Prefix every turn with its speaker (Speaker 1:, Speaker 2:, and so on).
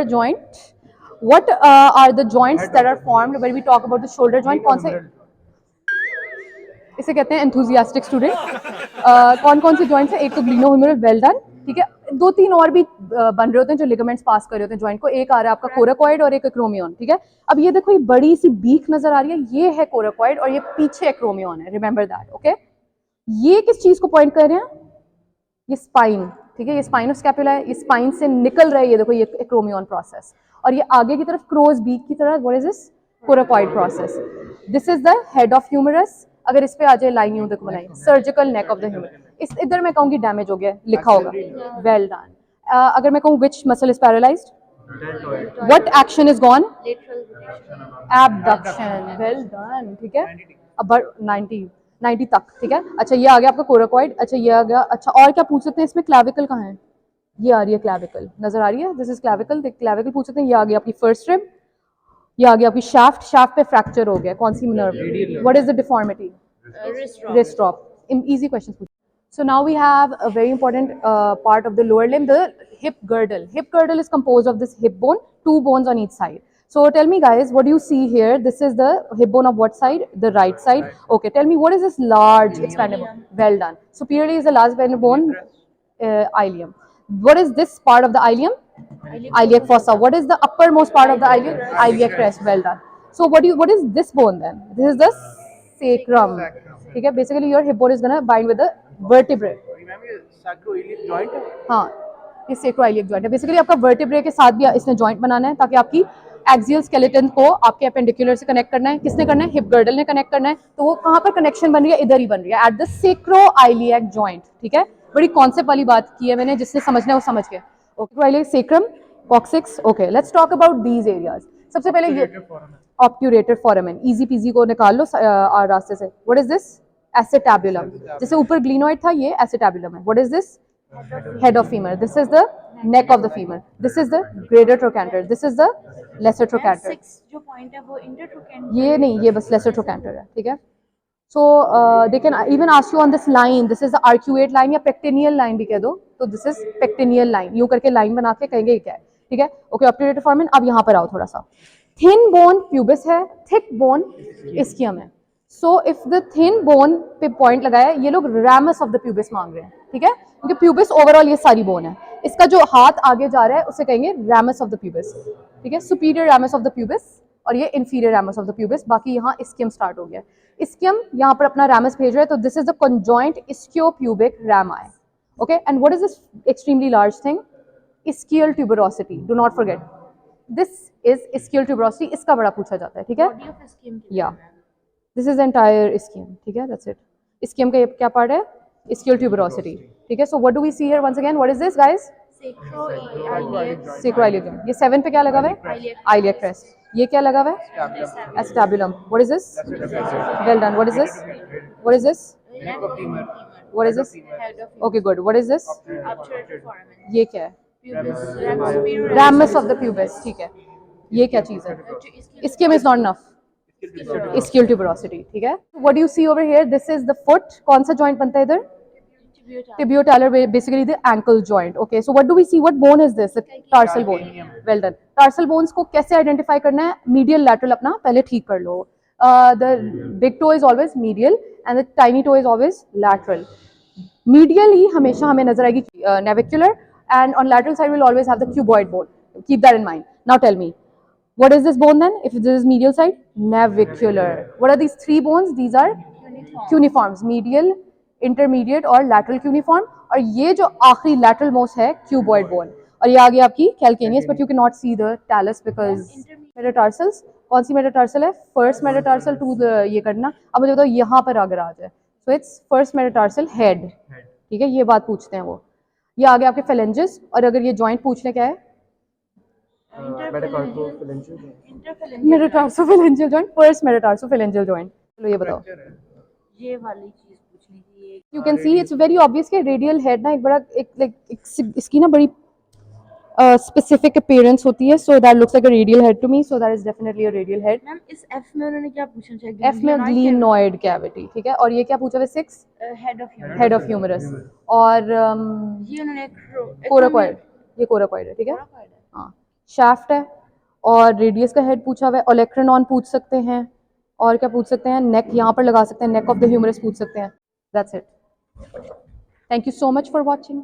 Speaker 1: shoulder joint. What are the joints that are formed when we talk about the shoulder joint? कौन से इसे कहते हैं enthusiastic student. कौन कौन से joints हैं? एक तो glenohumeral, well done. ठीक है, दो तीन और भी बन रहे होते हैं जो लिगामेंट्स पास कर रहे होते हैं जॉइंट को. एक आ रहा है आपका कोराकॉइड और एक एक्रोमियन. ठीक है, अब ये देखो, ये बड़ी सी बीक नजर आ रही है, ये है कोराकॉइड और ये पीछे एक्रोमियन है. Remember that. ओके, ये किस चीज को पॉइंट कर रहे हैं? ये स्पाइन. ठीक है, ये स्पाइनोस्कैपुला है, ये स्पाइन से निकल रहा है. ये देखो, ये एक्रोमियन प्रोसेस, और ये आगे की तरफ क्रोज बीक की तरह. What is this? Coracoid process. This is the head of humerus. अगर इस पे आ जाए लाइन यूं देखो बनाई, surgical neck of the humerus. इस इधर मैं कहूँगी डैमेज हो गया, लिखा होगा. Well done. अगर मैं कहूँ which muscle is paralysed, what action is gone? Abduction. Well done. ठीक है, अब 90 तक. ठीक है, अच्छा ये आ गया आपका कोराकॉइड. अच्छा ये आ गया. अच्छा और क्या पूछ सकते हैं इसमें? क्लैविकल कहाँ है? ये आ रही है क्लैविकल, नजर आ रही है. This is clavicle. क्लैविकल पूछ सकते हैं. ये आ गया आपकी फर्स्ट रिब. ये आ गया आपकी शाफ्ट. शाफ्ट पे फ्रैक्चर हो गया. कौन सी nerve? What is the deformity? Wrist drop. Easy questions. So now we have a very important part of the lower limb, the hip girdle. Hip girdle is composed of this hip bone, two bones on each side. So tell me guys, what do you see here? This is the hip bone of what side? The right side. Okay, tell me, what is this large expanded bone? Well done. Superiorly is the large expanded bone, ilium. What is this part of the ilium? Iliac fossa. What is the uppermost part of the ilium? Iliac crest. Well done. So what is this bone then? This is the sacrum. ठीक है, basically your hip bone is gonna bind with the vertebrae.
Speaker 2: sacroiliac joint.
Speaker 1: हाँ, ये sacroiliac joint है. Basically आपका vertebrae के साथ भी इसने joint बनाना है ताकि आपकी एक्सियल स्केलेटन को आपके एपेंडिकुलर से कनेक्ट करना है. किसने करना है? हिप गर्डल ने कनेक्ट करना है. तो वो कहाँ पर कनेक्शन बन रही है? इधर ही बन रही है, एट द सेक्रोइलियक जॉइंट. ठीक है, बड़ी कॉन्सेप्ट वाली बात की है मैंने, जिसने समझना है वो समझ गया. Sacroiliac, sacrum, coccyx. Okay, let's talk about these areas. सबसे पहले ये ऑब्ट्यूरेटर फोरामेन. इजी पीजी को निकाल लो रास्ते से. What is this? एसेटाबुलम. जैसे ऊपर ग्लिनोइड था, ये एसेटाबुलम है. What is this? Head of femur. This is the neck of the femur. This is the greater trochanter. This is the lesser trochanter.
Speaker 3: जो पॉइंट है वो इंटरट्रोकैंटर.
Speaker 1: ये नहीं, ये बस lesser trochanter है. ठीक है, so they can even ask you on this line, this is the arcuate line या pectineal line भी कह दो. तो this is pectineal line. यूं करके लाइन बना के कहेंगे ये क्या है. ठीक है, ओके. Obturator foramen. अब यहाँ पर आओ थोड़ा सा. थिन बोन प्यूबिस है, थिक बोन इस्कियम है. So if the thin bone पे पॉइंट लगाया, ये लोग रैमस ऑफ द प्यूबिस मांग रहे हैं. ठीक है, क्योंकि प्यूबिस ओवरऑल ये सारी बोन है. इसका जो हाथ आगे जा रहा है उसे कहेंगे रैमस ऑफ द प्यूबिस. ठीक है, superior ramus of the pubis और ये inferior ramus of the pubis. बाकी यहाँ इस्कियम स्टार्ट हो गया. इस्कियम यहाँ पर अपना रैमस भेज रहा है, तो this is the conjoint ischiopubic rami. Okay, and what is this extremely large thing? Ischial tuberosity. Do not forget, this is ischial tuberosity. इसका बड़ा पूछा जाता है. ठीक है, या दिस इज एंटायर इस्कियम. ठीक है, दैट्स इट. इस्कियम का ये क्या पार्ट है? Ischial tuberosity. ठीक है, so what do we see here once again? What is this guys? Sacroiliac. ये 7 पे क्या लगा हुआ है? Iliac crest. ये क्या लगा हुआ है? Acetabulum. What is this? Well done. What is this? What is this? What is this? Okay, good. What is this? ये क्या है? Ramus of the pubis. ठीक है, ये क्या चीज है? Ischium is not enough. Ischial tuberosity. ठीक है, what do you see over here? This is the foot. कौन सा joint बनता है इधर? Tibiotalar, basically the ankle joint. Okay, so what do we see? What bone is this? The tarsal bone. Well done. Tarsal bones को कैसे identify करना है? Medial, lateral अपना पहले ठीक कर लो. The big toe is always medial and the tiny toe is always lateral. Medial ही हमेशा हमें नजर आएगी navicular, and on lateral side we'll always have the cuboid bone. Keep that in mind. Now tell me, what is this bone then? If this is medial side, navicular. What are these three bones? These are cuneiforms. Medial, intermediate और lateral cuneiform. और ये जो आखिरी lateral most है cuboid bone. और ये आ गई आपकी calcaneus, but you cannot see the talus because metatarsals. कौन सी metatarsal है? First metatarsal to the ये करना. अब मुझे बताओ यहाँ पर अगर आ जाए, so it's first metatarsal head. ठीक है, ये बात पूछते हैं वो. ये आ गया आपके phalanges. और अगर ये joint पूछने क्या है? Metatarsophalangeal joint. First metatarsophalangeal joint. चलो ये बताओ,
Speaker 3: ये वाली चीज पूछनी थी.
Speaker 1: You can see it's very obvious कि रेडियल हेड ना एक बड़ा इसकी ना बड़ी स्पेसिफिक अपीयरेंस होती है. So that looks like a radial head to me. So that is definitely a radial head.
Speaker 3: Ma'am इस एफ में उन्होंने क्या पूछना चाहिए?
Speaker 1: एफ में ग्लिनोइड कैविटी. ठीक है, और ये क्या पूछा है? 6 हेड ऑफ ह्यूमरस. और
Speaker 3: ये उन्होंने
Speaker 1: कोराकॉइड. ये कोराकॉइड है. ठीक है, हाँ. शाफ्ट है और रेडियस का हेड पूछा हुआ है, ओलेक्ट्रोनॉन पूछ सकते हैं, और क्या पूछ सकते हैं, नेक यहाँ पर लगा सकते हैं, नेक ऑफ द ह्यूमरस पूछ सकते हैं। That's it. Thank you so much for watching.